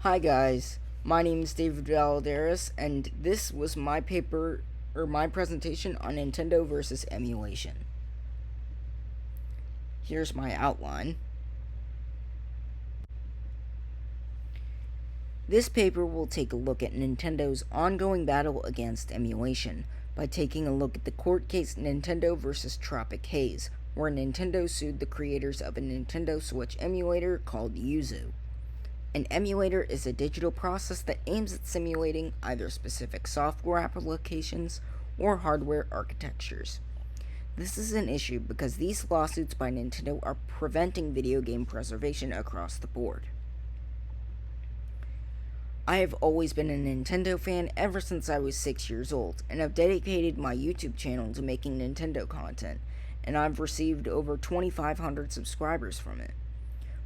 Hi guys, my name is David Valadares, and this was my my presentation on Nintendo versus emulation. Here's my outline. This paper will take a look at Nintendo's ongoing battle against emulation by taking a look at the court case Nintendo versus Tropic Haze, where Nintendo sued the creators of a Nintendo Switch emulator called Yuzu. An emulator is a digital process that aims at simulating either specific software applications or hardware architectures. This is an issue because these lawsuits by Nintendo are preventing video game preservation across the board. I have always been a Nintendo fan ever since I was 6 years old, and have dedicated my YouTube channel to making Nintendo content, and I've received over 2,500 subscribers from it.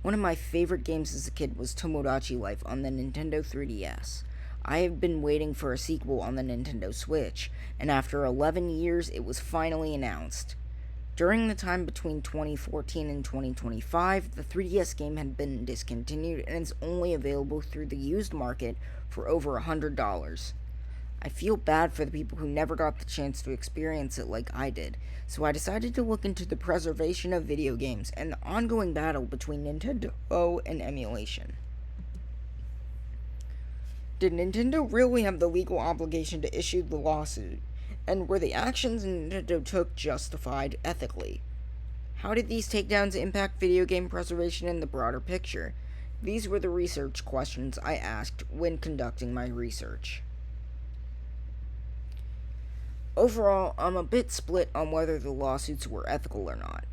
One of my favorite games as a kid was Tomodachi Life on the Nintendo 3DS. I have been waiting for a sequel on the Nintendo Switch, and after 11 years, it was finally announced. During the time between 2014 and 2025, the 3DS game had been discontinued and is only available through the used market for over $100. I feel bad for the people who never got the chance to experience it like I did, so I decided to look into the preservation of video games and the ongoing battle between Nintendo and emulation. Did Nintendo really have the legal obligation to issue the lawsuit? And were the actions Nintendo took justified ethically? How did these takedowns impact video game preservation in the broader picture? These were the research questions I asked when conducting my research. Overall, I'm a bit split on whether the lawsuits were ethical or not.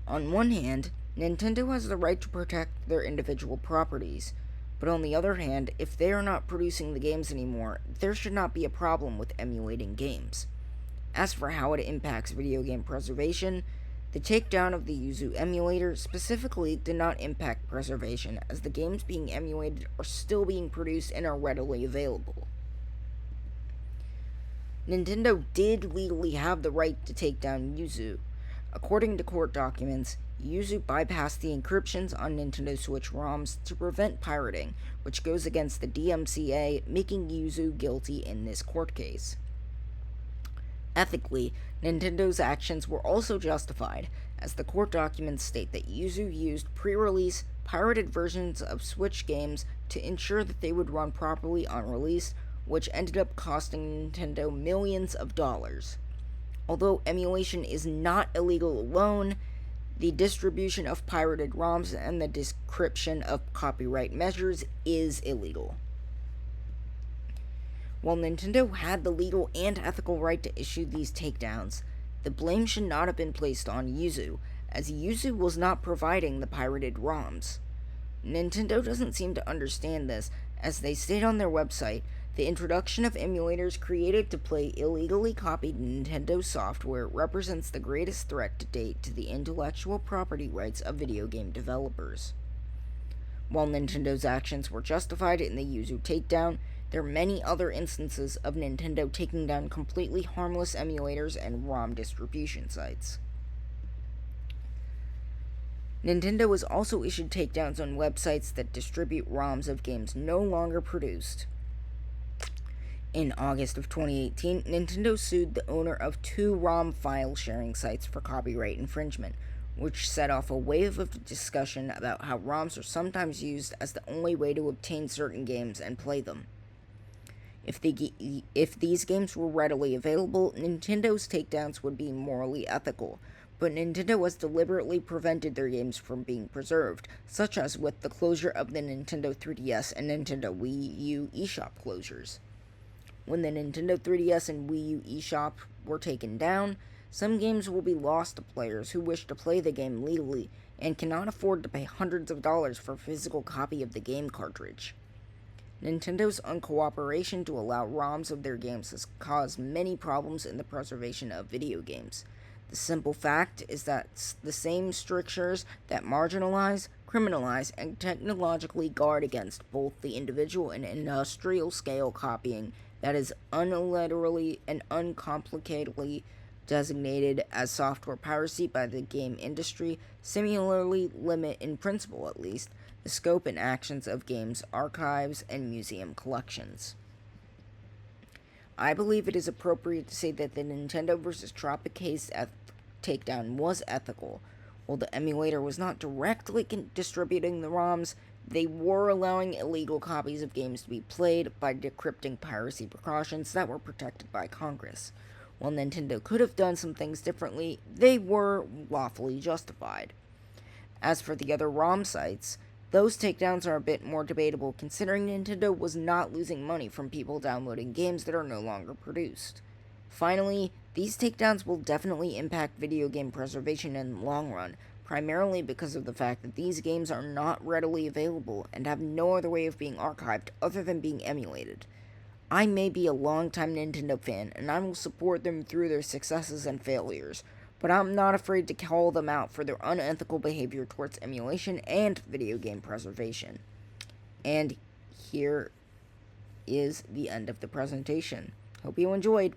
On one hand, Nintendo has the right to protect their individual properties, but on the other hand, if they are not producing the games anymore, there should not be a problem with emulating games. As for how it impacts video game preservation, the takedown of the Yuzu emulator specifically did not impact preservation, as the games being emulated are still being produced and are readily available. Nintendo did legally have the right to take down Yuzu. According to court documents, Yuzu bypassed the encryptions on Nintendo Switch ROMs to prevent pirating, which goes against the DMCA, making Yuzu guilty in this court case. Ethically, Nintendo's actions were also justified, as the court documents state that Yuzu used pre-release, pirated versions of Switch games to ensure that they would run properly on release, which ended up costing Nintendo millions of dollars. Although emulation is not illegal alone, the distribution of pirated ROMs and the decryption of copyright measures is illegal. While Nintendo had the legal and ethical right to issue these takedowns, the blame should not have been placed on Yuzu, as Yuzu was not providing the pirated ROMs. Nintendo doesn't seem to understand this, as they state on their website, the introduction of emulators created to play illegally copied Nintendo software represents the greatest threat to date to the intellectual property rights of video game developers. While Nintendo's actions were justified in the Yuzu takedown, there are many other instances of Nintendo taking down completely harmless emulators and ROM distribution sites. Nintendo has also issued takedowns on websites that distribute ROMs of games no longer produced. In August of 2018, Nintendo sued the owner of 2 ROM file sharing sites for copyright infringement, which set off a wave of discussion about how ROMs are sometimes used as the only way to obtain certain games and play them. If these games were readily available, Nintendo's takedowns would be morally ethical, but Nintendo has deliberately prevented their games from being preserved, such as with the closure of the Nintendo 3DS and Nintendo Wii U eShop closures. When the Nintendo 3DS and Wii U eShop were taken down, some games will be lost to players who wish to play the game legally and cannot afford to pay hundreds of dollars for a physical copy of the game cartridge. Nintendo's uncooperation to allow ROMs of their games has caused many problems in the preservation of video games. The simple fact is that the same strictures that marginalize, criminalize, and technologically guard against both the individual and industrial scale copying that is unilaterally and uncomplicatedly designated as software piracy by the game industry similarly limit, in principle at least, the scope and actions of games archives and museum collections. I believe it is appropriate to say that the Nintendo vs. Tropic takedown was ethical. While the emulator was not directly distributing the ROMs, they were allowing illegal copies of games to be played by decrypting piracy precautions that were protected by Congress. While Nintendo could have done some things differently, they were lawfully justified. As for the other ROM sites, those takedowns are a bit more debatable considering Nintendo was not losing money from people downloading games that are no longer produced. Finally, these takedowns will definitely impact video game preservation in the long run, primarily because of the fact that these games are not readily available and have no other way of being archived other than being emulated. I may be a longtime Nintendo fan, and I will support them through their successes and failures, but I'm not afraid to call them out for their unethical behavior towards emulation and video game preservation. And here is the end of the presentation. Hope you enjoyed.